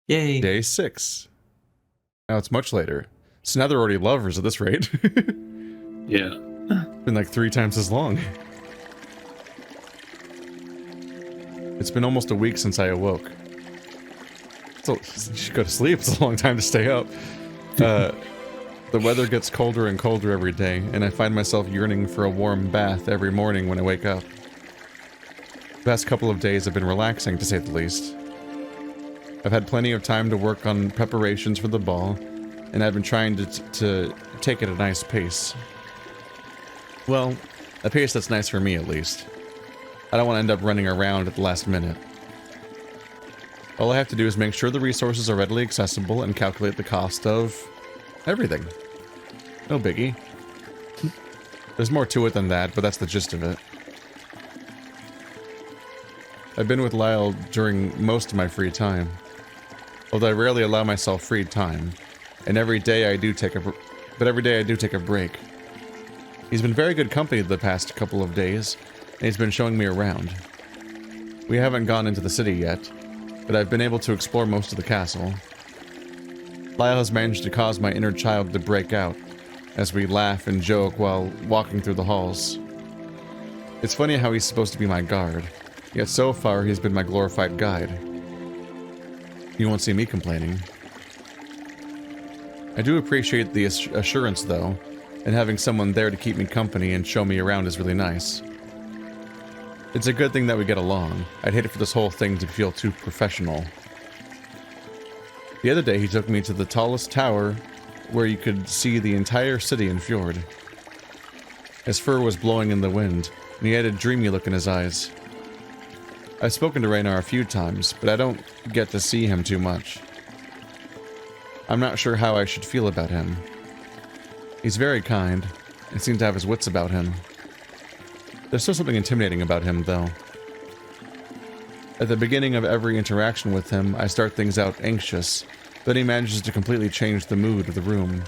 Yay. Day 6. Now it's much later. So now they're already lovers at this rate. Yeah. Been like 3 times as long. It's been almost a week since I awoke. So you should go to sleep. It's a long time to stay up. The weather gets colder and colder every day, and I find myself yearning for a warm bath every morning when I wake up. The past couple of days have been relaxing, to say the least. I've had plenty of time to work on preparations for the ball, and I've been trying to take it at a nice pace. Well, a pace that's nice for me, at least. I don't want to end up running around at the last minute. All I have to do is make sure the resources are readily accessible and calculate the cost of everything. No biggie. There's more to it than that, but that's the gist of it. I've been with Lyle during most of my free time. Although I rarely allow myself free time, and every day I do take a break. He's been very good company the past couple of days, and he's been showing me around. We haven't gone into the city yet, but I've been able to explore most of the castle. Lyle has managed to cause my inner child to break out, as we laugh and joke while walking through the halls. It's funny how he's supposed to be my guard, yet so far he's been my glorified guide. You won't see me complaining. I do appreciate the assurance, though, and having someone there to keep me company and show me around is really nice. It's a good thing that we get along. I'd hate it for this whole thing to feel too professional. The other day he took me to the tallest tower where you could see the entire city and fjord. His fur was blowing in the wind, and he had a dreamy look in his eyes. I've spoken to Raynar a few times, but I don't get to see him too much. I'm not sure how I should feel about him. He's very kind, and seems to have his wits about him. There's still something intimidating about him, though. At the beginning of every interaction with him, I start things out anxious, then he manages to completely change the mood of the room.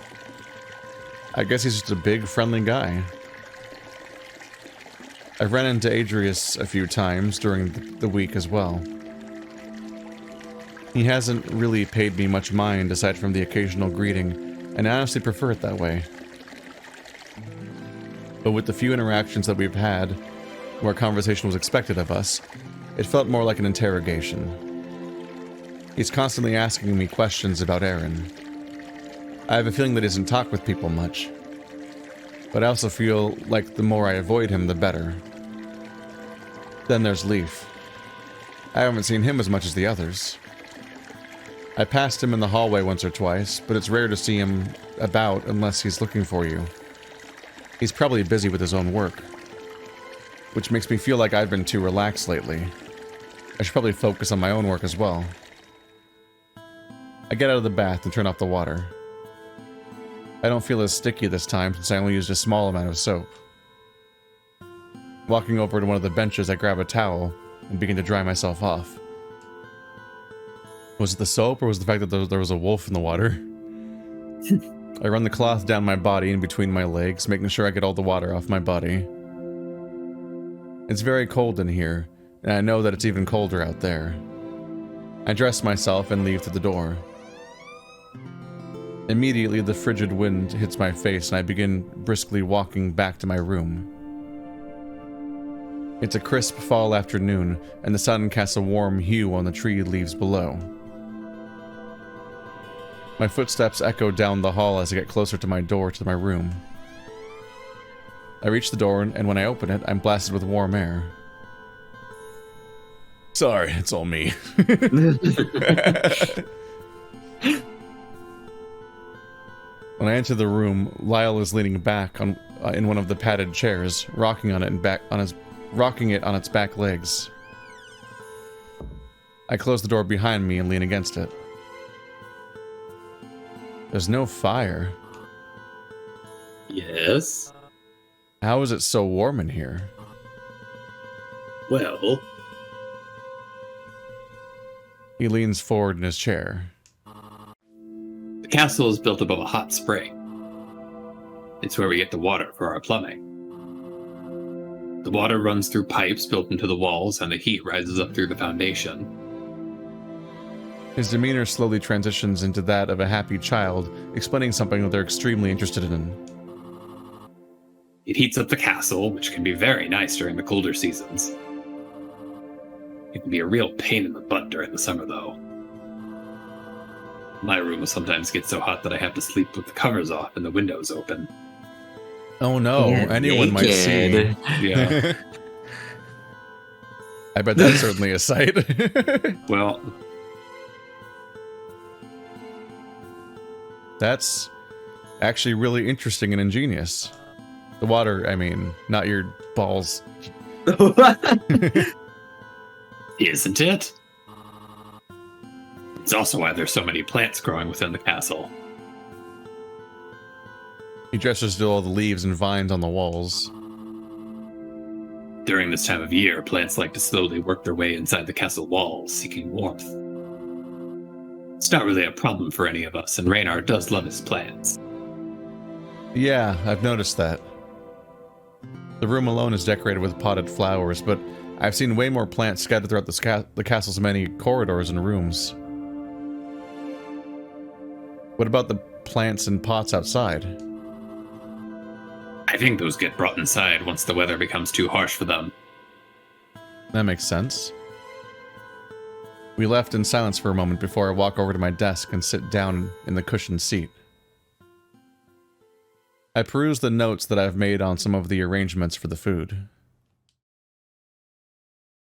I guess he's just a big, friendly guy. I've run into Adrius a few times during the week as well. He hasn't really paid me much mind aside from the occasional greeting, and I honestly prefer it that way. But with the few interactions that we've had, where conversation was expected of us, it felt more like an interrogation. He's constantly asking me questions about Aaron. I have a feeling that he doesn't talk with people much. But I also feel like the more I avoid him, the better. Then there's Leaf. I haven't seen him as much as the others. I passed him in the hallway once or twice, but it's rare to see him about unless he's looking for you. He's probably busy with his own work, which makes me feel like I've been too relaxed lately. I should probably focus on my own work as well. I get out of the bath and turn off the water. I don't feel as sticky this time since I only used a small amount of soap. Walking over to one of the benches, I grab a towel and begin to dry myself off. Was it the soap or was it the fact that there was a wolf in the water? I run the cloth down my body and between my legs, making sure I get all the water off my body. It's very cold in here, and I know that it's even colder out there. I dress myself and leave through the door. Immediately, the frigid wind hits my face and I begin briskly walking back to my room. It's a crisp fall afternoon, and the sun casts a warm hue on the tree leaves below. My footsteps echo down the hall as I get closer to my door to my room. I reach the door, and when I open it, I'm blasted with warm air. Sorry, it's all me. When I enter the room, Lyle is leaning back on in one of the padded chairs, rocking it on its back legs. I close the door behind me and lean against it. There's no fire. Yes. How is it so warm in here? Well, He leans forward in his chair. the castle is built above a hot spring. It's where we get the water for our plumbing. The water runs through pipes built into the walls, and the heat rises up through the foundation. His demeanor slowly transitions into that of a happy child, explaining something that they're extremely interested in. It heats up the castle, which can be very nice during the colder seasons. It can be a real pain in the butt during the summer, though. My room will sometimes get so hot that I have to sleep with the covers off and the windows open. Oh no, anyone might see. Yeah. I bet that's certainly a sight. Well, that's actually really interesting and ingenious. The water, I mean, not your balls. isn't it? It's also why there's so many plants growing within the castle. He gestures to all the leaves and vines on the walls. During this time of year, plants like to slowly work their way inside the castle walls, seeking warmth. It's not really a problem for any of us, and Raynar does love his plants. Yeah, I've noticed that. The room alone is decorated with potted flowers, but I've seen way more plants scattered throughout the castle's many corridors and rooms. What about the plants and pots outside? I think those get brought inside once the weather becomes too harsh for them. That makes sense. We left in silence for a moment before I walk over to my desk and sit down in the cushioned seat. I peruse the notes that I've made on some of the arrangements for the food.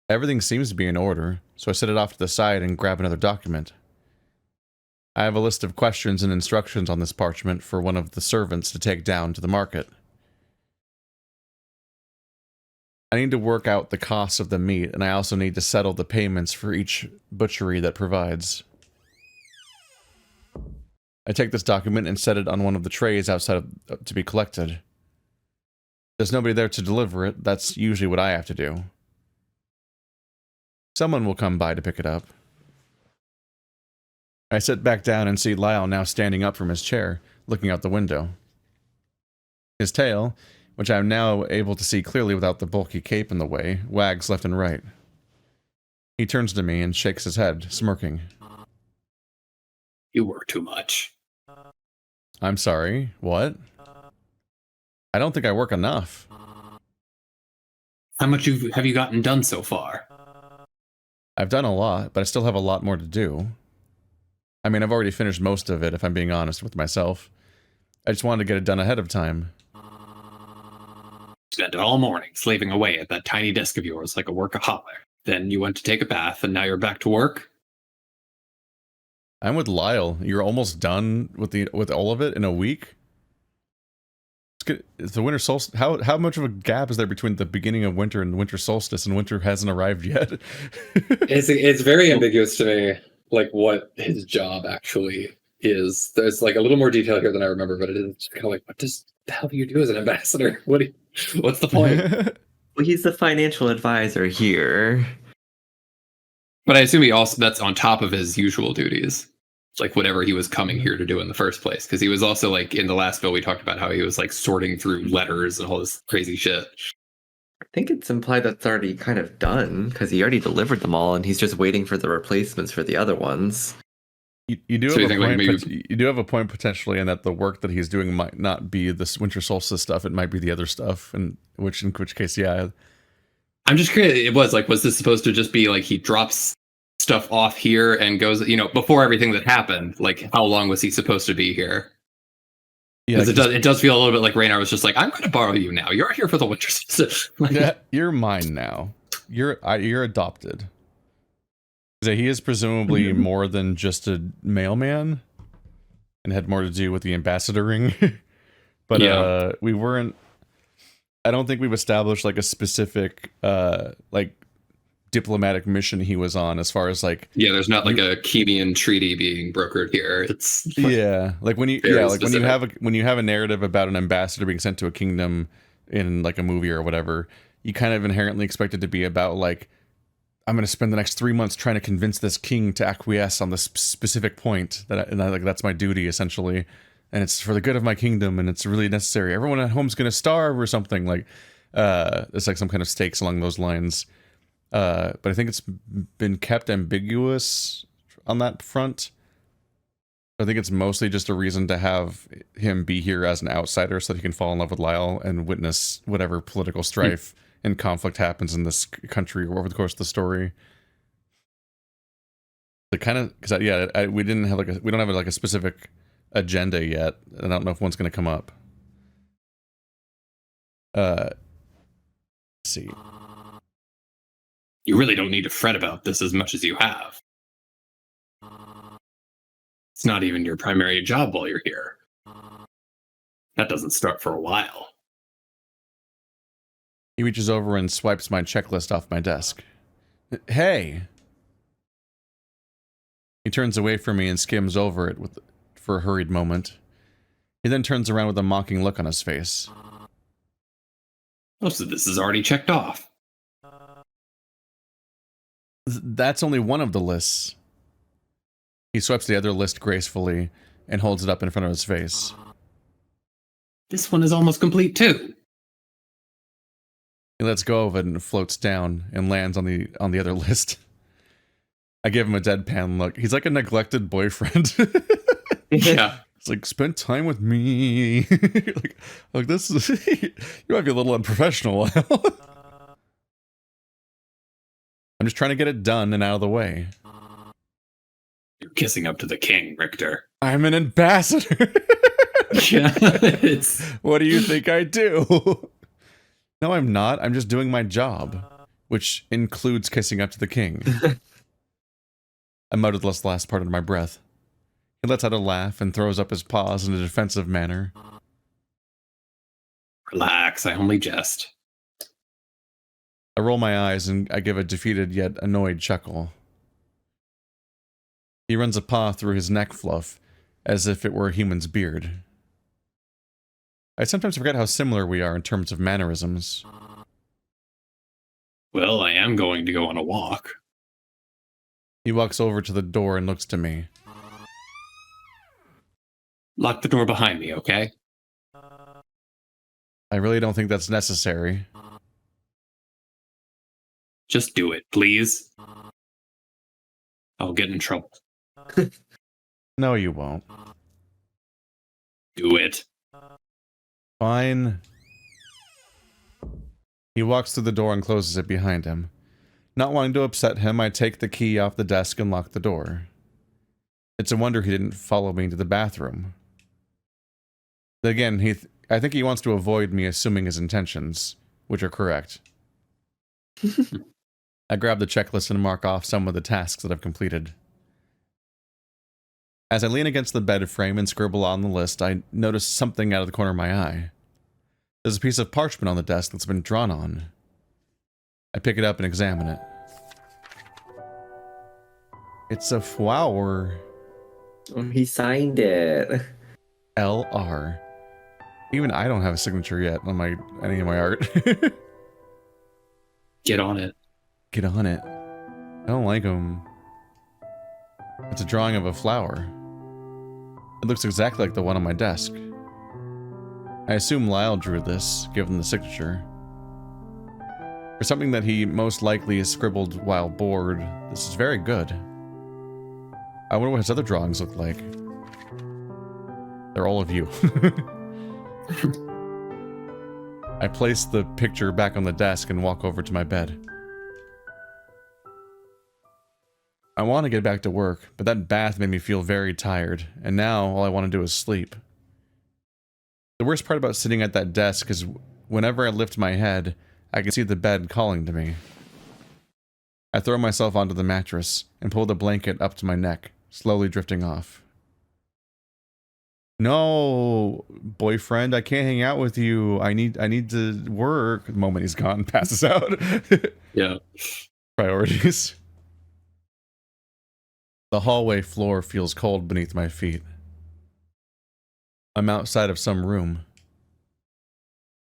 Everything seems to be in order, so I set it off to the side and grab another document. I have a list of questions and instructions on this parchment for one of the servants to take down to the market. I need to work out the cost of the meat, and I also need to settle the payments for each butchery that provides. I take this document and set it on one of the trays outside to be collected. There's nobody there to deliver it. That's usually what I have to do. Someone will come by to pick it up. I sit back down and see Lyle now standing up from his chair, looking out the window. His tail, which I am now able to see clearly without the bulky cape in the way, wags left and right. He turns to me and shakes his head, smirking. You work too much. I'm sorry, what? I don't think I work enough. How much have you gotten done so far? I've done a lot, but I still have a lot more to do. I mean, I've already finished most of it, if I'm being honest with myself. I just wanted to get it done ahead of time. Spent all morning slaving away at that tiny desk of yours like a workaholic. Then you went to take a bath, and now you're back to work? I'm with Lyle. You're almost done with all of it in a week? It's the winter solstice. How much of a gap is there between the beginning of winter and the winter solstice, and winter hasn't arrived yet? It's very ambiguous to me, like what his job actually is. There's like a little more detail here than I remember, but it is just kind of like, what the hell do you do as an ambassador? What's the point? Well, he's the financial advisor here. But I assume that's on top of his usual duties. Like whatever he was coming here to do in the first place. Because he was also like, in the last bill, we talked about how he was like sorting through letters and all this crazy shit. I think it's implied that's already kind of done, because he already delivered them all, and he's just waiting for the replacements for the other ones. You do have a point potentially in that the work that he's doing might not be this winter solstice stuff. It might be the other stuff, and in which case, yeah. I'm just curious. Was this supposed to just be like he drops stuff off here and goes, before everything that happened? Like, how long was he supposed to be here? Yeah, because it does feel a little bit like Raynar was just like, I'm going to borrow you now. You're here for the winter solstice. Yeah, you're mine now. You're adopted. He is presumably more than just a mailman, and had more to do with the ambassadoring. But yeah. We weren't. I don't think we've established like a specific like diplomatic mission he was on, as far as like. Yeah, there's not like a Kemian treaty being brokered here. It's like when you when you have a narrative about an ambassador being sent to a kingdom in like a movie or whatever, you kind of inherently expect it to be about like, I'm going to spend the next 3 months trying to convince this king to acquiesce on this specific point that's my duty essentially, and it's for the good of my kingdom, and it's really necessary. Everyone at home's going to starve or something like. It's like some kind of stakes along those lines. But I think it's been kept ambiguous on that front. I think it's mostly just a reason to have him be here as an outsider so that he can fall in love with Lyle and witness whatever political strife and conflict happens in this country over the course of the story. The kind of, because we don't have like a specific agenda yet. I don't know if one's going to come up. Let's see. You really don't need to fret about this as much as you have. It's not even your primary job while you're here. That doesn't start for a while. He reaches over and swipes my checklist off my desk. Hey! He turns away from me and skims over it for a hurried moment. He then turns around with a mocking look on his face. Most of this is already checked off. That's only one of the lists. He swipes the other list gracefully and holds it up in front of his face. This one is almost complete too. He lets go of it and floats down and lands on the other list. I give him a deadpan look. He's like a neglected boyfriend. Yeah. It's like, spend time with me. like this is, you might be a little unprofessional. I'm just trying to get it done and out of the way. You're kissing up to the king, Richter. I'm an ambassador. Yeah, What do you think I do? No, I'm not. I'm just doing my job, which includes kissing up to the king. I muttered this last part under my breath. He lets out a laugh and throws up his paws in a defensive manner. Relax, I only jest. I roll my eyes and I give a defeated yet annoyed chuckle. He runs a paw through his neck fluff, as if it were a human's beard. I sometimes forget how similar we are in terms of mannerisms. Well, I am going to go on a walk. He walks over to the door and looks to me. Lock the door behind me, okay? I really don't think that's necessary. Just do it, please. I'll get in trouble. No, you won't. Do it. Fine. He walks through the door and closes it behind him. Not wanting to upset him, I take the key off the desk and lock the door. It's a wonder he didn't follow me into the bathroom. Again, I think he wants to avoid me assuming his intentions, which are correct. I grab the checklist and mark off some of the tasks that I've completed. As I lean against the bed frame and scribble on the list, I notice something out of the corner of my eye. There's a piece of parchment on the desk that's been drawn on. I pick it up and examine it. It's a flower. Oh, he signed it. LR. Even I don't have a signature yet on any of my art. Get on it. Get on it. I don't like them. It's a drawing of a flower. It looks exactly like the one on my desk. I assume Lyle drew this, given the signature. For something that he most likely scribbled while bored, this is very good. I wonder what his other drawings look like. They're all of you. I place the picture back on the desk and walk over to my bed. I want to get back to work, but that bath made me feel very tired, and now all I want to do is sleep. The worst part about sitting at that desk is whenever I lift my head, I can see the bed calling to me. I throw myself onto the mattress and pull the blanket up to my neck, slowly drifting off. No, boyfriend, I can't hang out with you. I need to work. The moment he's gone, passes out. Yeah. Priorities. The hallway floor feels cold beneath my feet. I'm outside of some room.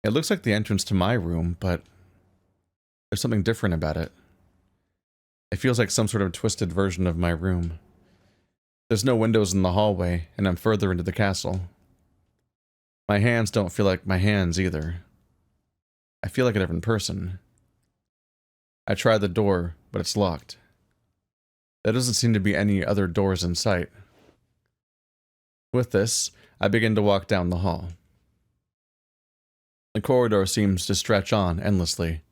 It looks like the entrance to my room, but there's something different about it. It feels like some sort of twisted version of my room. There's no windows in the hallway, and I'm further into the castle. My hands don't feel like my hands either. I feel like a different person. I try the door, but it's locked. There doesn't seem to be any other doors in sight. With this, I begin to walk down the hall. The corridor seems to stretch on endlessly.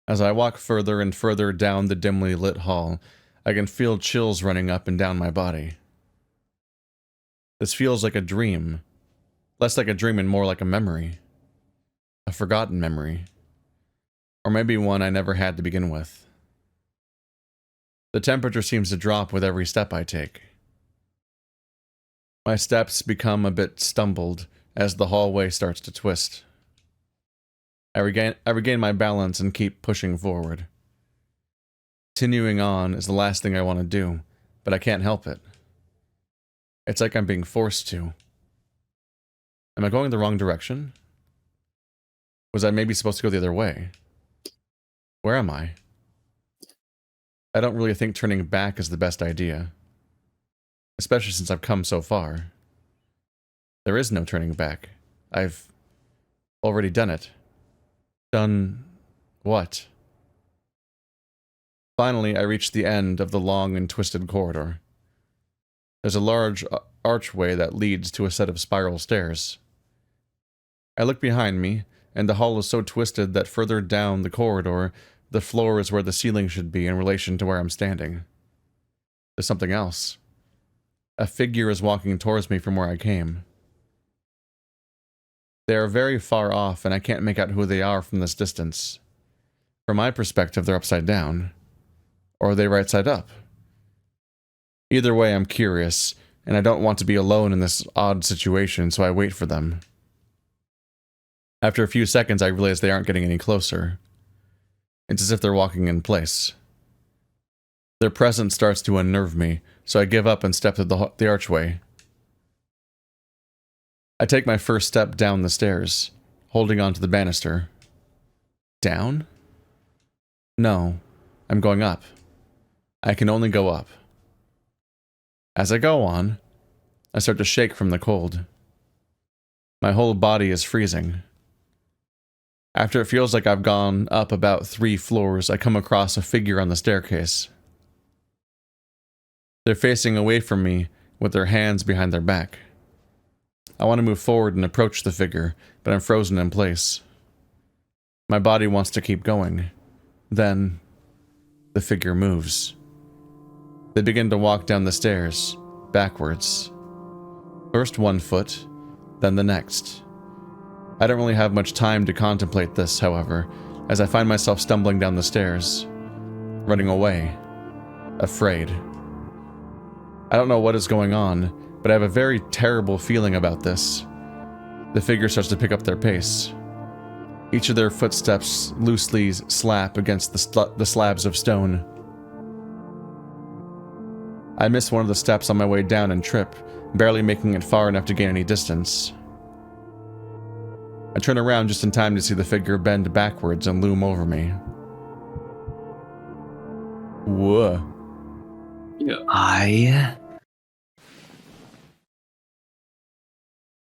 As I walk further and further down the dimly lit hall, I can feel chills running up and down my body. This feels like a dream. Less like a dream and more like a memory. A forgotten memory. Or maybe one I never had to begin with. The temperature seems to drop with every step I take. My steps become a bit stumbled as the hallway starts to twist. I regain my balance and keep pushing forward. Continuing on is the last thing I want to do, but I can't help it. It's like I'm being forced to. Am I going the wrong direction? Was I maybe supposed to go the other way? Where am I? I don't really think turning back is the best idea. Especially since I've come so far. There is no turning back. I've already done it. Done what? Finally, I reach the end of the long and twisted corridor. There's a large archway that leads to a set of spiral stairs. I look behind me, and the hall is so twisted that further down the corridor, the floor is where the ceiling should be in relation to where I'm standing. There's something else. A figure is walking towards me from where I came. They are very far off, and I can't make out who they are from this distance. From my perspective, they're upside down. Or are they right side up? Either way, I'm curious, and I don't want to be alone in this odd situation, so I wait for them. After a few seconds, I realize they aren't getting any closer. It's as if they're walking in place. Their presence starts to unnerve me, so I give up and step to the archway. I take my first step down the stairs, holding onto the banister. Down? No, I'm going up. I can only go up. As I go on, I start to shake from the cold. My whole body is freezing. After it feels like I've gone up about 3 floors, I come across a figure on the staircase. They're facing away from me with their hands behind their back. I want to move forward and approach the figure, but I'm frozen in place. My body wants to keep going. Then, the figure moves. They begin to walk down the stairs, backwards. First one foot, then the next. I don't really have much time to contemplate this, however, as I find myself stumbling down the stairs, running away, afraid. I don't know what is going on, but I have a very terrible feeling about this. The figure starts to pick up their pace. Each of their footsteps loosely slap against the slabs of stone. I miss one of the steps on my way down and trip, barely making it far enough to gain any distance. I turn around just in time to see the figure bend backwards and loom over me. Whoa. Yeah.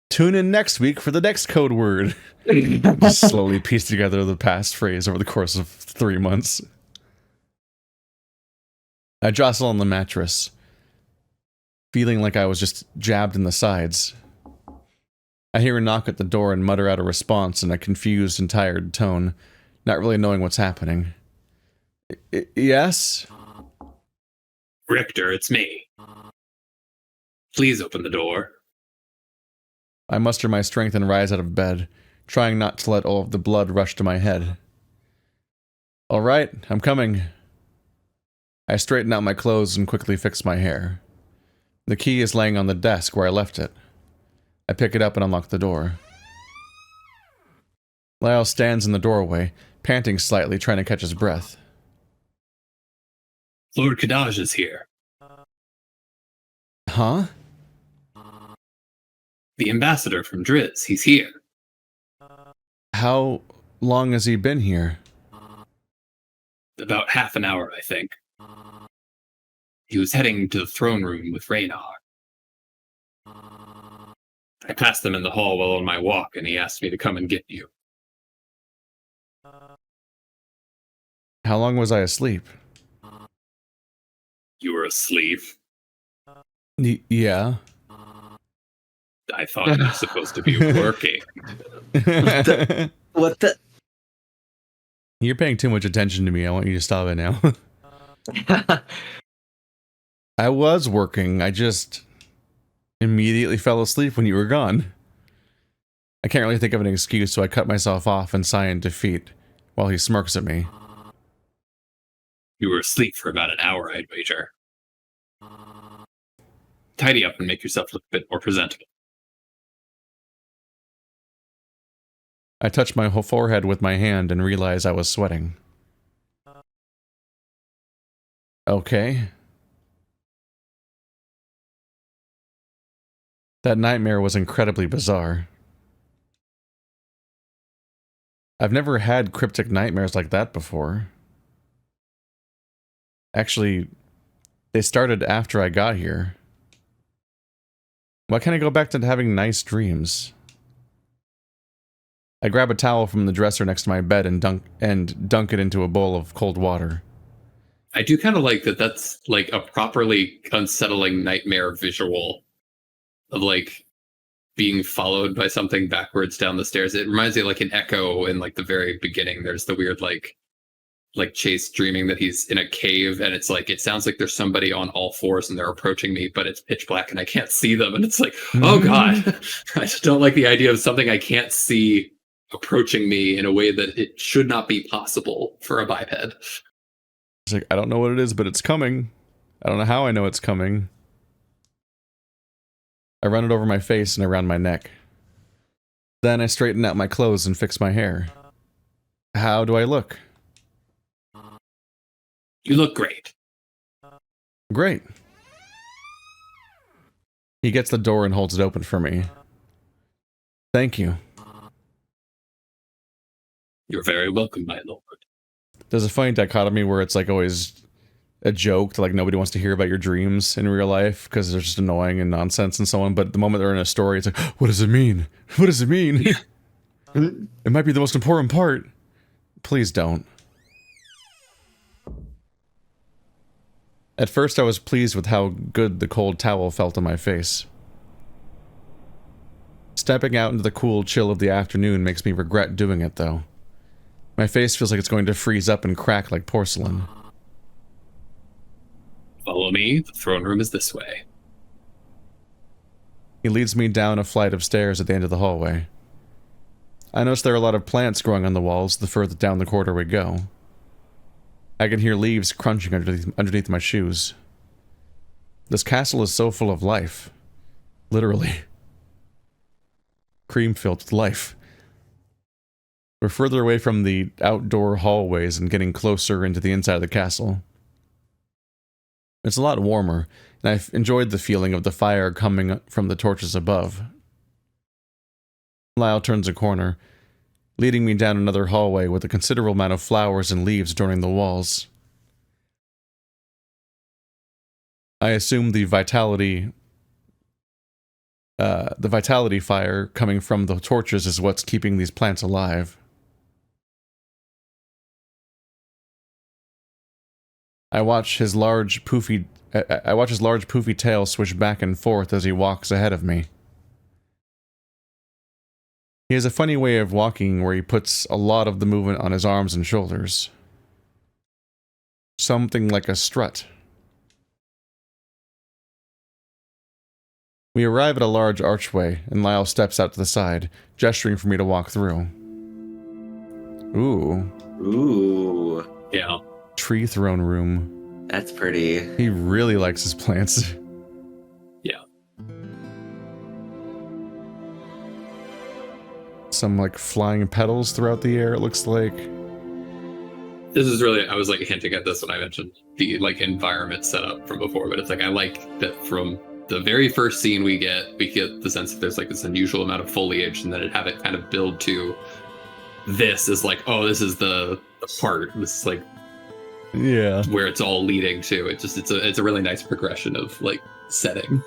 Tune in next week for the next code word. Just slowly piece together the past phrase over the course of 3 months. I jostle on the mattress, feeling like I was just jabbed in the sides. I hear a knock at the door and mutter out a response in a confused and tired tone, not really knowing what's happening. Yes? Richter, it's me. Please open the door. I muster my strength and rise out of bed, trying not to let all of the blood rush to my head. All right, I'm coming. I straighten out my clothes and quickly fix my hair. The key is laying on the desk where I left it. I pick it up and unlock the door. Lyle stands in the doorway, panting slightly, trying to catch his breath. Lord Kadaj is here. Huh? The ambassador from Driz, he's here. How long has he been here? About half an hour, I think. He was heading to the throne room with Raynar. I passed him in the hall while on my walk, and he asked me to come and get you. How long was I asleep? You were asleep. Yeah. I thought you were supposed to be working. What the? You're paying too much attention to me. I want you to stop it now. I was working. I just immediately fell asleep when you were gone. I can't really think of an excuse, so I cut myself off and sigh in defeat while he smirks at me. You were asleep for about an hour, I'd wager. Tidy up and make yourself look a bit more presentable. I touched my whole forehead with my hand and realized I was sweating. Okay. That nightmare was incredibly bizarre. I've never had cryptic nightmares like that before. Actually, they started after I got here. Why can't I go back to having nice dreams? I grab a towel from the dresser next to my bed and dunk it into a bowl of cold water. I do kind of like that that's like a properly unsettling nightmare visual of like being followed by something backwards down the stairs. It reminds me of like an Echo in like the very beginning. There's the weird like Chase dreaming that he's in a cave and it's like, it sounds like there's somebody on all fours and they're approaching me, but it's pitch black and I can't see them. And it's like, oh God, I just don't like the idea of something I can't see approaching me in a way that it should not be possible for a biped. It's like, I don't know what it is, but it's coming. I don't know how I know it's coming. I run it over my face and around my neck. Then I straighten out my clothes and fix my hair. How do I look? You look great. Great. He gets the door and holds it open for me. Thank you. You're very welcome, my lord. There's a funny dichotomy where it's like always a joke to like nobody wants to hear about your dreams in real life because they're just annoying and nonsense and so on. But the moment they're in a story, it's like, what does it mean? What does it mean? It might be the most important part. Please don't. At first, I was pleased with how good the cold towel felt on my face. Stepping out into the cool chill of the afternoon makes me regret doing it, though. My face feels like it's going to freeze up and crack like porcelain. Follow me. The throne room is this way. He leads me down a flight of stairs at the end of the hallway. I notice there are a lot of plants growing on the walls the further down the corridor we go. I can hear leaves crunching underneath my shoes. This castle is so full of life. Literally. Cream-filled with life. We're further away from the outdoor hallways and getting closer into the inside of the castle. It's a lot warmer, and I've enjoyed the feeling of the fire coming from the torches above. Lyle turns a corner, leading me down another hallway with a considerable amount of flowers and leaves adorning the walls. I assume the vitality fire coming from the torches is what's keeping these plants alive. I watch his large poofy tail swish back and forth as he walks ahead of me. He has a funny way of walking where he puts a lot of the movement on his arms and shoulders. Something like a strut. We arrive at a large archway, and Lyle steps out to the side, gesturing for me to walk through. Ooh. Ooh. Yeah. Tree throne room. That's pretty. He really likes his plants. Yeah. Some like flying petals throughout the air, it looks like. This is really, I was like hinting at this when I mentioned the like environment setup from before, but it's like I like that from the very first scene we get the sense that there's like this unusual amount of foliage, and then have it kind of build to this is like, oh, this is the part. This is like, yeah, where it's all leading to. It's a really nice progression of like setting.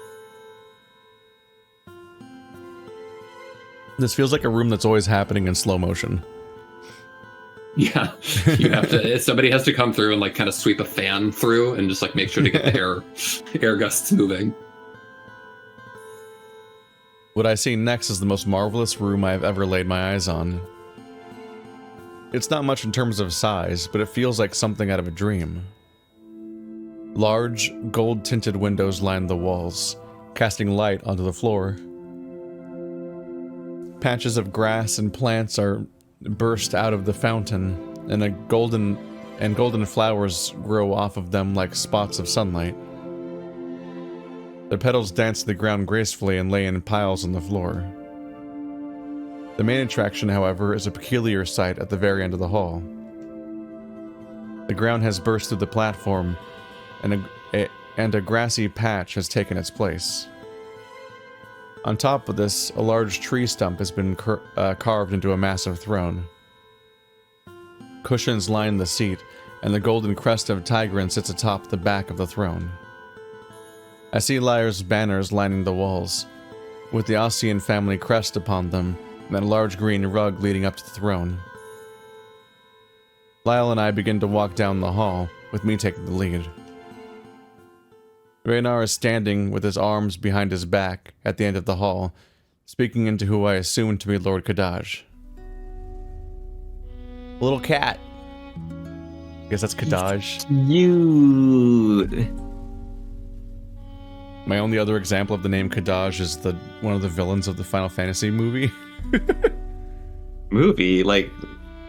This feels like a room that's always happening in slow motion. Yeah, you have to. Somebody has to come through and like kind of sweep a fan through and just like make sure to get the air gusts moving. What I see next is the most marvelous room I have ever laid my eyes on. It's not much in terms of size, but it feels like something out of a dream. Large, gold-tinted windows line the walls, casting light onto the floor. Patches of grass and plants are burst out of the fountain, and golden flowers grow off of them like spots of sunlight. Their petals dance to the ground gracefully and lay in piles on the floor. The main attraction, however, is a peculiar sight at the very end of the hall. The ground has burst through the platform, and a grassy patch has taken its place. On top of this, a large tree stump has been carved into a massive throne. Cushions line the seat, and the golden crest of Tigran sits atop the back of the throne. I see Lyre's banners lining the walls, with the Ossian family crest upon them, and a large green rug leading up to the throne. Lyle and I begin to walk down the hall, with me taking the lead. Raynar is standing with his arms behind his back at the end of the hall, speaking into who I assume to be Lord Kadaj. Little cat. I guess that's Kadaj. Cute. My only other example of the name Kadaj is one of the villains of the Final Fantasy movie. Movie? Like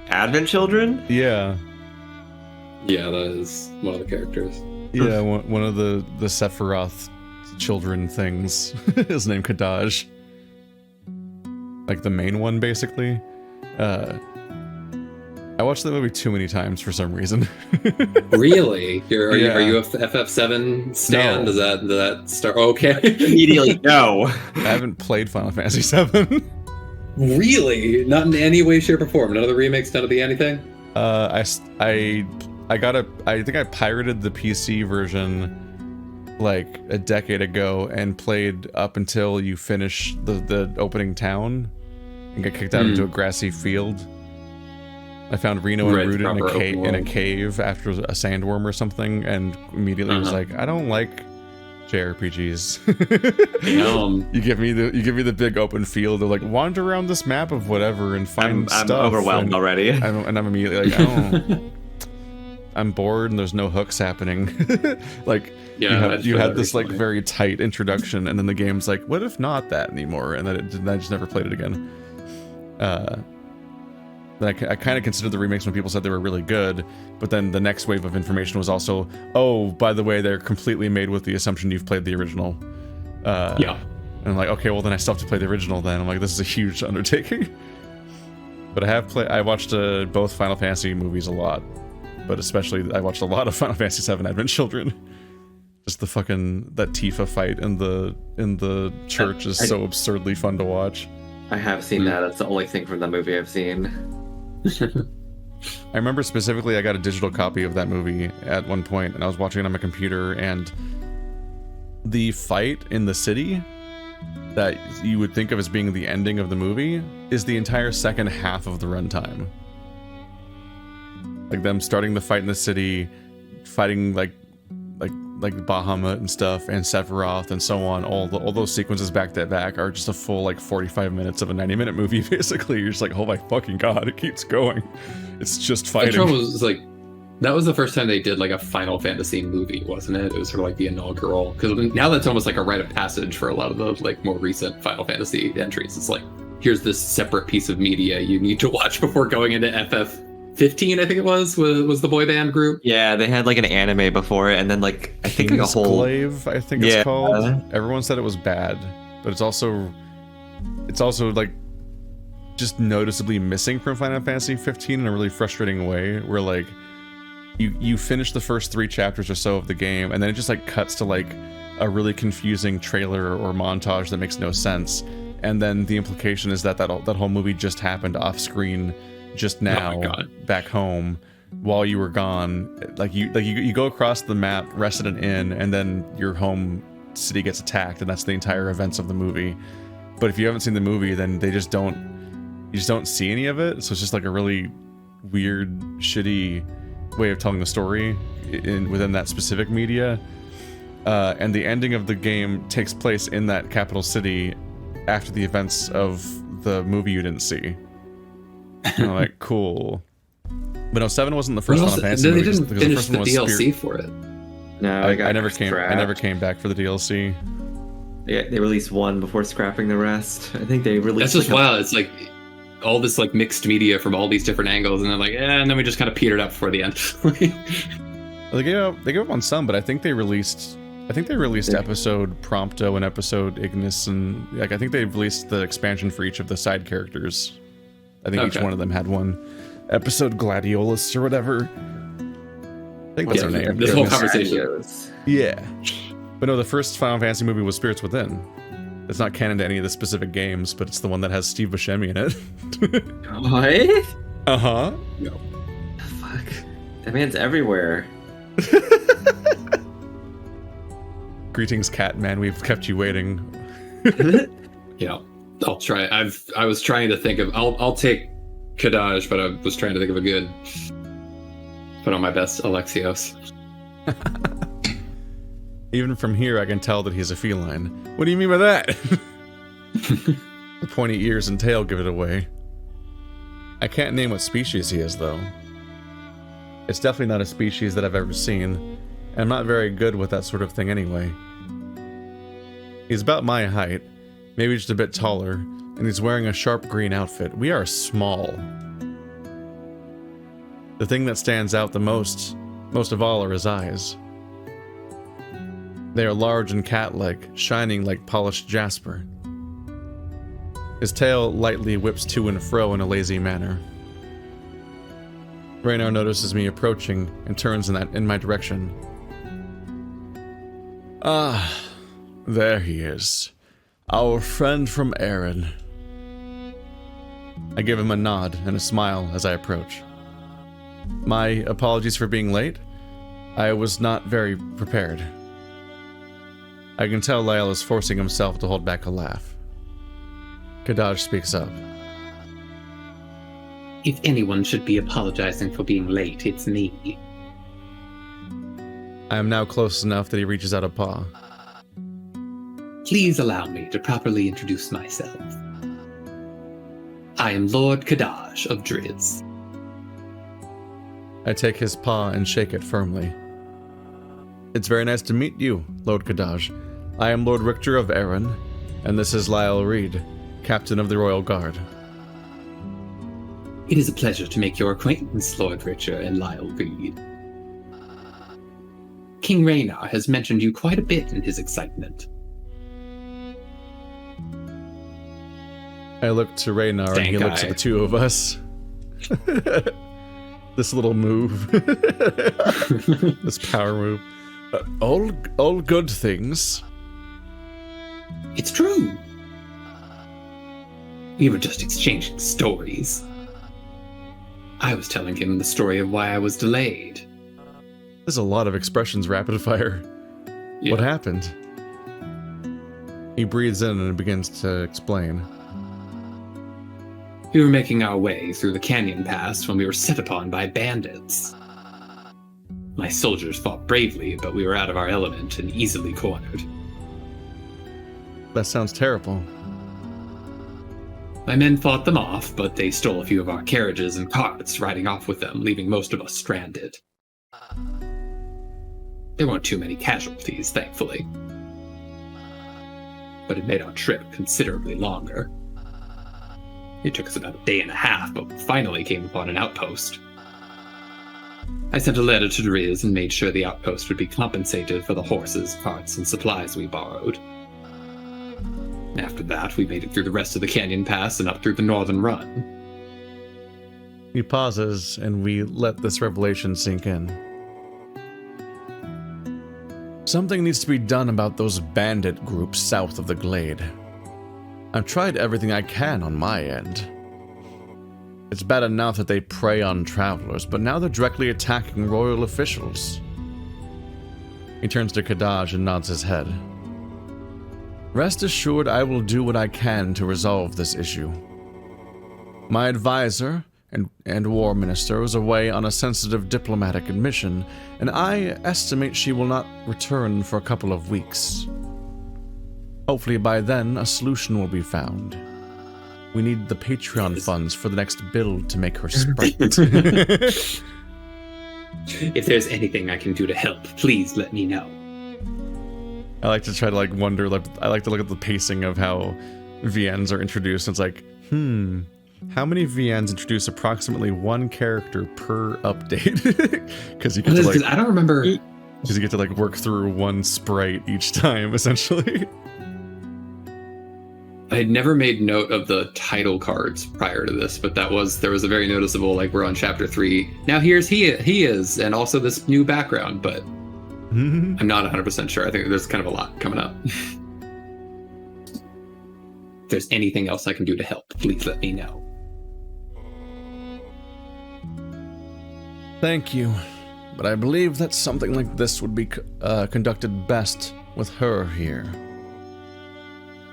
Advent Children? Yeah. Yeah, that is one of the characters. Yeah, one of the Sephiroth children things is named Kadaj. Like the main one, basically. I watched that movie too many times for some reason. Really? Are you a FF7 stan? No. Does that start? Okay. Immediately, no. I haven't played Final Fantasy VII. Really? Not in any way, shape, or form? None of the remakes? None of the anything? I think I pirated the PC version like a decade ago and played up until you finish the opening town and get kicked out into a grassy field. I found Reno and Rooted in a cave after a sandworm or something, and immediately was like, I don't like JRPGs. You give me the big open field of like wander around this map of whatever and find stuff. I'm overwhelmed already. And I'm immediately like, I don't. I'm bored and there's no hooks happening. Like you had this like very tight introduction, and then the game's like, what if not that anymore? And then I just never played it again. I kind of considered the remakes when people said they were really good, but then the next wave of information was also, oh, by the way, they're completely made with the assumption you've played the original. And I'm like, okay, well then I still have to play the original then. I'm like, this is a huge undertaking. But I watched both Final Fantasy movies a lot, but especially I watched a lot of Final Fantasy VII Advent Children. Just that Tifa fight in the church is so absurdly fun to watch. I have seen that. That's the only thing from that movie I've seen. I remember specifically I got a digital copy of that movie at one point, and I was watching it on my computer, and the fight in the city that you would think of as being the ending of the movie is the entire second half of the runtime. Like them starting the fight in the city, fighting like Bahamut and stuff, and Sephiroth and so on. All those sequences back to back are just a full like 45 minutes of a 90-minute movie. Basically, you're just like, oh my fucking god, it keeps going. It's just fighting. The trouble was like, that was the first time they did like a Final Fantasy movie, wasn't it? It was sort of like the inaugural. Because now that's almost like a rite of passage for a lot of the like more recent Final Fantasy entries. It's like, here's this separate piece of media you need to watch before going into FF15, I think it was the boy band group. Yeah, they had like an anime before it, and then like I think like a whole Kingsglaive, I think it's called. Everyone said it was bad, but it's also like just noticeably missing from Final Fantasy 15 in a really frustrating way, where like you finish the first 3 chapters or so of the game, and then it just like cuts to like a really confusing trailer or montage that makes no sense, and then the implication is that whole movie just happened off screen just now back home while you were gone. Like you go across the map, rest at an inn, and then your home city gets attacked, and that's the entire events of the movie. But if you haven't seen the movie, then you just don't see any of it. So it's just like a really weird, shitty way of telling the story within that specific media. And the ending of the game takes place in that capital city after the events of the movie you didn't see. And I'm like, cool. But no, 7 wasn't the first Final Fantasy movie. They didn't because finish the the DLC Spirit. for it. No, I never came back for the DLC. They released one before scrapping the rest. I think they released. That's just wild. It's like all this like mixed media from all these different angles, and then like, and then we just kind of petered out before the end. They gave up on some, but I think they released episode Prompto and episode Ignis, and like I think they released the expansion for each of the side characters. I think each one of them had one. Episode Gladiolus or whatever. I think that's her name. This whole conversation. Yeah. But no, the first Final Fantasy movie was Spirits Within. It's not canon to any of the specific games, but it's the one that has Steve Buscemi in it. What? Uh-huh. No. Fuck. That man's everywhere. Greetings, Catman. We've kept you waiting. Yeah. I'll try. I was trying to think of I'll take Kadaj, but I was trying to think of a good put on my best Alexios. Even from here, I can tell that he's a feline. What do you mean by that? The pointy ears and tail give it away. I can't name what species he is, though. It's definitely not a species that I've ever seen, and I'm not very good with that sort of thing anyway. He's about my height, maybe just a bit taller, and he's wearing a sharp green outfit. We are small. The thing that stands out the most of all, are his eyes. They are large and cat-like, shining like polished jasper. His tail lightly whips to and fro in a lazy manner. Raynar notices me approaching and turns in my direction. Ah, there he is. Our friend from Erin. I give him a nod and a smile as I approach. My apologies for being late. I was not very prepared. I can tell Lyle is forcing himself to hold back a laugh. Kadaj speaks up. If anyone should be apologizing for being late, it's me. I am now close enough that he reaches out a paw. Please allow me to properly introduce myself. I am Lord Kadaj of Driz. I take his paw and shake it firmly. It's very nice to meet you, Lord Kadaj. I am Lord Richter of Erin, and this is Lyle Reed, Captain of the Royal Guard. It is a pleasure to make your acquaintance, Lord Richter and Lyle Reed. King Raynar has mentioned you quite a bit in his excitement. I look to Raynar and he looks at the two of us. This little move. This power move. All good things. It's true. We were just exchanging stories. I was telling him the story of why I was delayed. There's a lot of expressions rapid fire. Yeah. What happened? He breathes in and begins to explain. We were making our way through the canyon pass when we were set upon by bandits. My soldiers fought bravely, but we were out of our element and easily cornered. That sounds terrible. My men fought them off, but they stole a few of our carriages and carts, riding off with them, leaving most of us stranded. There weren't too many casualties, thankfully. But it made our trip considerably longer. It took us about a day and a half, but we finally came upon an outpost. I sent a letter to Driz and made sure the outpost would be compensated for the horses, carts, and supplies we borrowed. After that, we made it through the rest of the canyon pass and up through the northern run. He pauses, and we let this revelation sink in. Something needs to be done about those bandit groups south of the glade. I've tried everything I can on my end. It's bad enough that they prey on travelers, but now they're directly attacking royal officials. He turns to Kadaj and nods his head. Rest assured, I will do what I can to resolve this issue. My advisor, and War Minister is away on a sensitive diplomatic mission, and I estimate she will not return for a couple of weeks. Hopefully by then, a solution will be found. We need the Patreon funds for the next build to make her sprite. If there's anything I can do to help, please let me know. I like to try to wonder, I like to look at the pacing of how VNs are introduced. It's like, how many VNs introduce approximately one character per update? Because you get to I don't remember. Because you get to work through one sprite each time, essentially. I had never made note of the title cards prior to this, but there was a very noticeable, we're on chapter 3. Now here's he is, and also this new background, but I'm not 100% sure. I think there's kind of a lot coming up. If there's anything else I can do to help, please let me know. Thank you, but I believe that something like this would be conducted best with her here.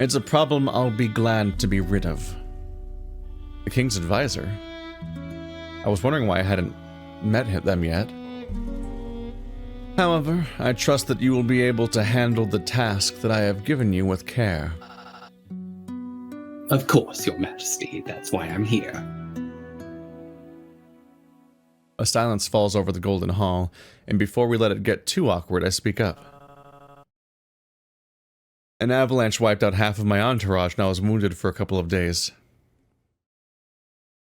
It's a problem I'll be glad to be rid of. The King's advisor? I was wondering why I hadn't met them yet. However, I trust that you will be able to handle the task that I have given you with care. Of course, Your Majesty. That's why I'm here. A silence falls over the Golden Hall, and before we let it get too awkward, I speak up. An avalanche wiped out half of my entourage, and I was wounded for a couple of days.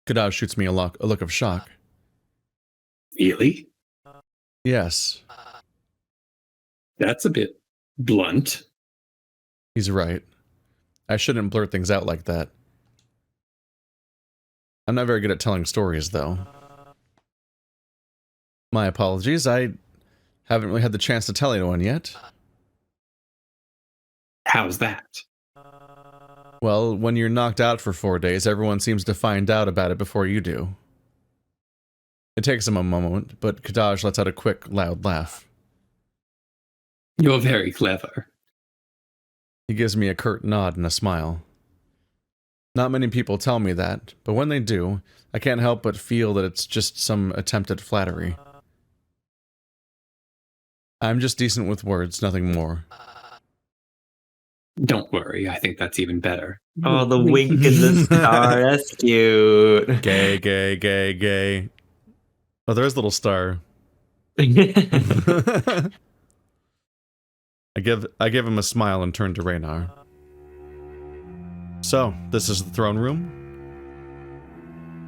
Kadaj shoots me a look of shock. Really? Yes. That's a bit blunt. He's right. I shouldn't blurt things out like that. I'm not very good at telling stories, though. My apologies, I haven't really had the chance to tell anyone yet. How's that? Well, when you're knocked out for 4 days, everyone seems to find out about it before you do. It takes him a moment, but Kadaj lets out a quick, loud laugh. You're very clever. He gives me a curt nod and a smile. Not many people tell me that, but when they do, I can't help but feel that it's just some attempt at flattery. I'm just decent with words, nothing more. Don't worry, I think that's even better. Oh, the wink in the star. That's cute. Gay, gay, gay, gay. Oh, there's a little star. I give him a smile and turn to Raynar. So, this is the throne room?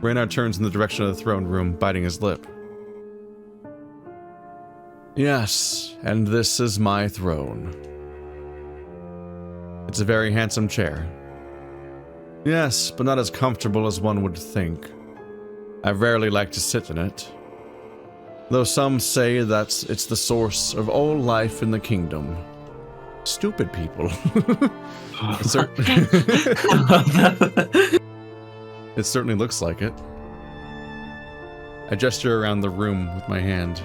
Raynar turns in the direction of the throne room, biting his lip. Yes, and this is my throne. It's a very handsome chair. Yes, but not as comfortable as one would think. I rarely like to sit in it. Though some say that it's the source of all life in the kingdom. Stupid people. It certainly looks like it. I gesture around the room with my hand.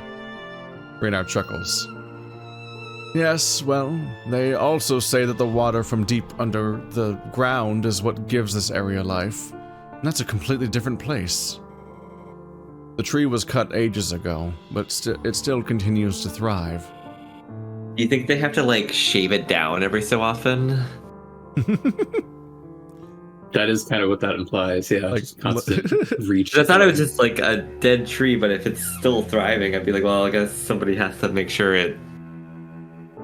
Raynar chuckles. Yes, well, they also say that the water from deep under the ground is what gives this area life. And that's a completely different place. The tree was cut ages ago, but it still continues to thrive. Do you think they have to, shave it down every so often? That is kind of what that implies, yeah. Just constant reach. I thought it was just, a dead tree, but if it's still thriving, I'd be like, well, I guess somebody has to make sure it...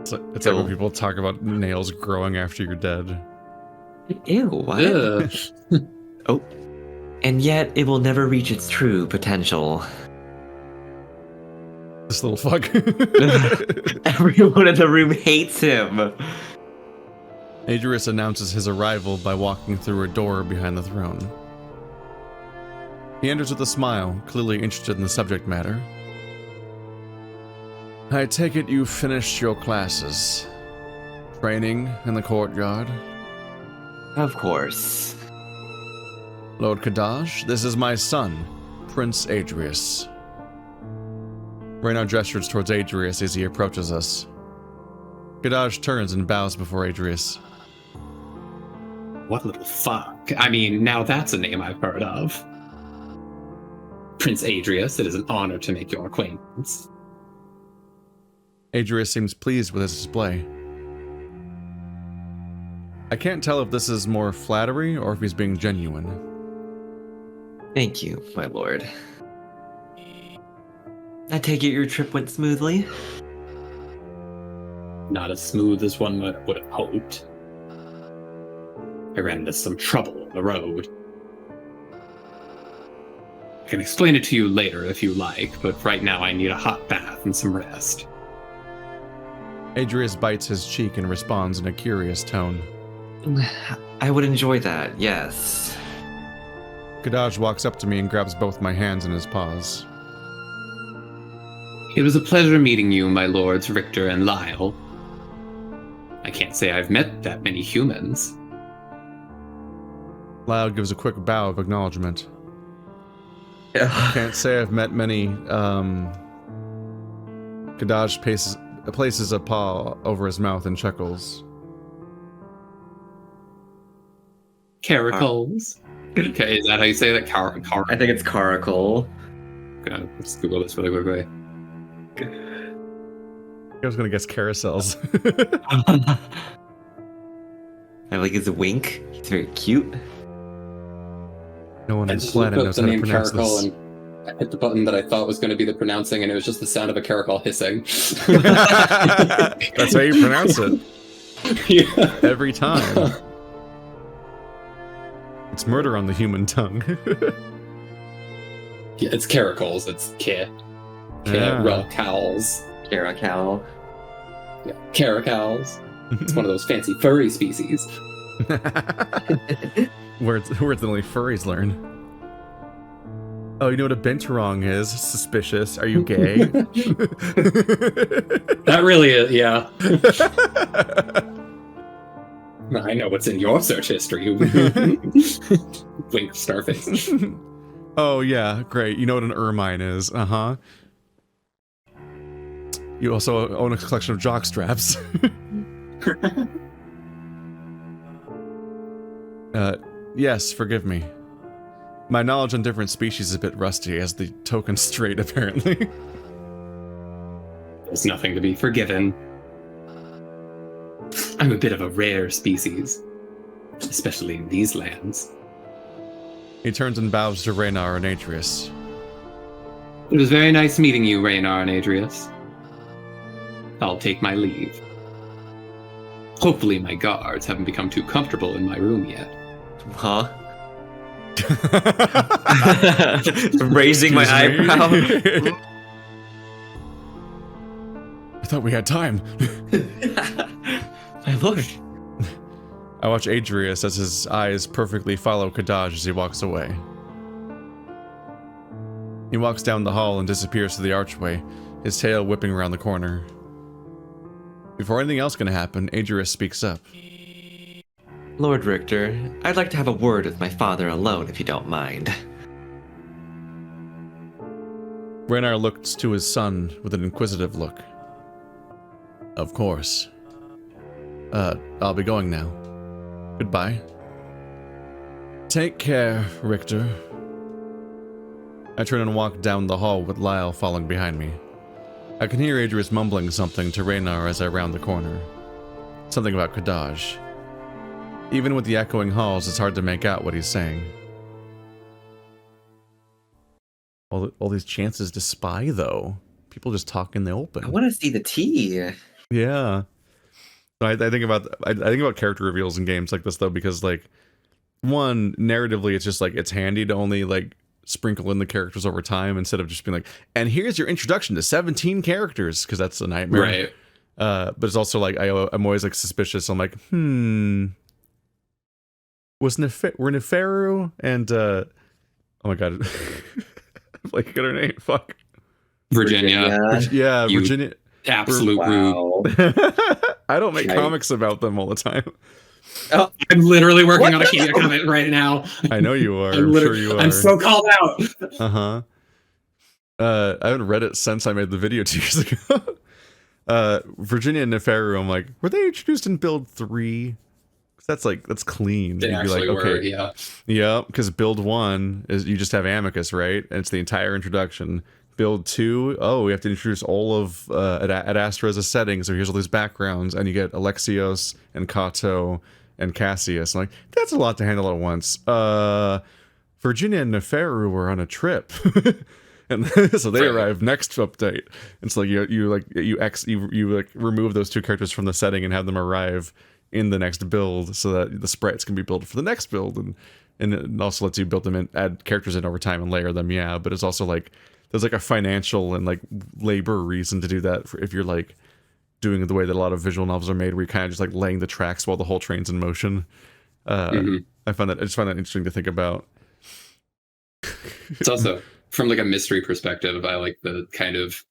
It's like when people talk about nails growing after you're dead. Ew, what? Oh. And yet, it will never reach its true potential. This little fuck. Everyone in the room hates him. Adrius announces his arrival by walking through a door behind the throne. He enters with a smile, clearly interested in the subject matter. I take it you've finished your classes. Training in the courtyard? Of course. Lord Kadaj, this is my son, Prince Adrius. Raynar gestures towards Adrius as he approaches us. Kadaj turns and bows before Adrius. What little fuck? I mean, now that's a name I've heard of. Prince Adrius, it is an honor to make your acquaintance. Adrius seems pleased with his display. I can't tell if this is more flattery or if he's being genuine. Thank you, my lord. I take it your trip went smoothly? Not as smooth as one would have hoped. I ran into some trouble on the road. I can explain it to you later if you like, but right now I need a hot bath and some rest. Adrius bites his cheek and responds in a curious tone. I would enjoy that, yes. Kadaj walks up to me and grabs both my hands in his paws. It was a pleasure meeting you, my lords Richter and Lyle. I can't say I've met that many humans. Lyle gives a quick bow of acknowledgement. Yeah. Can't say I've met many. Kadaj places a paw over his mouth and chuckles. Caracals. Okay, is that how you say that? I think it's Caracal. Okay, let's Google this really quickly. I was gonna guess carousels. I like his wink. He's very cute. No one I on the just planet looked up knows the how to name pronounce Caracal this. and I hit the button that I thought was going to be the pronouncing, and it was just the sound of a caracal hissing. That's how you pronounce it. Yeah. Every time. It's murder on the human tongue. Yeah, it's caracals. It's caracals. Caracal. Yeah, caracals. It's one of those fancy furry species. Words that only furries learn. Oh, you know what a binturong is? Suspicious. Are you gay? That really is, yeah. I know what's in your search history. Wink, starface. Oh, yeah, great. You know what an ermine is. Uh-huh. You also own a collection of jock straps. Yes, forgive me. My knowledge on different species is a bit rusty, as the token straight, apparently. There's nothing to be forgiven. I'm a bit of a rare species, especially in these lands. He turns and bows to Raynar and Adrius. It was very nice meeting you, Raynar and Adrius. I'll take my leave. Hopefully my guards haven't become too comfortable in my room yet. Huh? Raising my eyebrow. I thought we had time. My lord. I watch Adrius as his eyes perfectly follow Kadaj as he walks away. He walks down the hall and disappears through the archway, his tail whipping around the corner. Before anything else can happen, Adrius speaks up. Lord Richter, I'd like to have a word with my father alone, if you don't mind. Raynar looks to his son with an inquisitive look. Of course. I'll be going now. Goodbye. Take care, Richter. I turn and walk down the hall with Lyle following behind me. I can hear Adrius mumbling something to Raynar as I round the corner. Something about Kadaj. Even with the echoing halls, it's hard to make out what he's saying. All these chances to spy, though. People just talk in the open. I want to see the tea. Yeah. I think about character reveals in games like this, though, because, like, one, narratively, it's just, like, it's handy to only, like, sprinkle in the characters over time instead of just being like, and here's your introduction to 17 characters, because that's a nightmare. Right. But it's also, like, I'm always, like, suspicious. I'm like, were Neferu and, oh my god. Like, get her name, fuck. Virginia. Yeah, You Virginia. Absolute rude. I don't make comics about them all the time. Oh, I'm literally working on a comic right now. I know you are. I'm sure you are. I'm so called out. Uh-huh. I haven't read it since I made the video 2 years ago. Virginia and Neferu, I'm like, were they introduced in build 3? That's clean. They You'd be actually like, were, okay, yeah. yeah, because build 1 is you just have Amicus, right? And it's the entire introduction. Build 2, oh, we have to introduce all of Ad Astra as a setting, so here's all these backgrounds, and you get Alexios and Kato and Cassius. I'm like, that's a lot to handle at once. Virginia and Neferu were on a trip. And so they arrive next update. It's like you remove those 2 characters from the setting and have them arrive in the next build, so that the sprites can be built for the next build, and it also lets you build them and add characters in over time and layer them. Yeah, but it's also like there's like a financial and like labor reason to do that if you're like doing it the way that a lot of visual novels are made, where you're kind of just like laying the tracks while the whole train's in motion. I just find that interesting to think about. It's also from like a mystery perspective, I like the kind of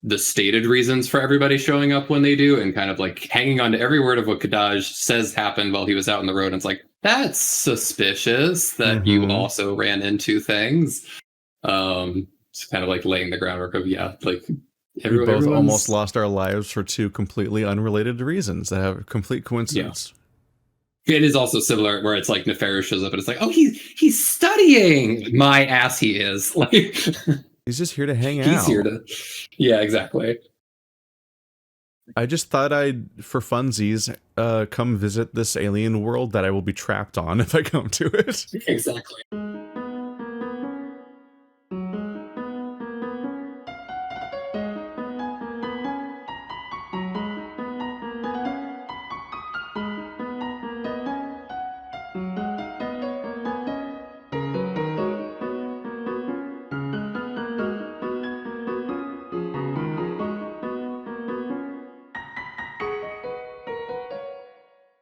the stated reasons for everybody showing up when they do, and kind of like hanging on to every word of what Kadaj says happened while he was out on the road. And it's like, that's suspicious that you also ran into things. It's kind of like laying the groundwork of, like we both almost lost our lives for 2 completely unrelated reasons that have complete coincidence. Yeah. It is also similar where it's like Neferu shows up and it's like, oh, he's studying. My ass, he is. Like, he's just here to hang out. He's here to, yeah, exactly. I just thought I'd, for funsies, come visit this alien world that I will be trapped on if I come to it. Exactly.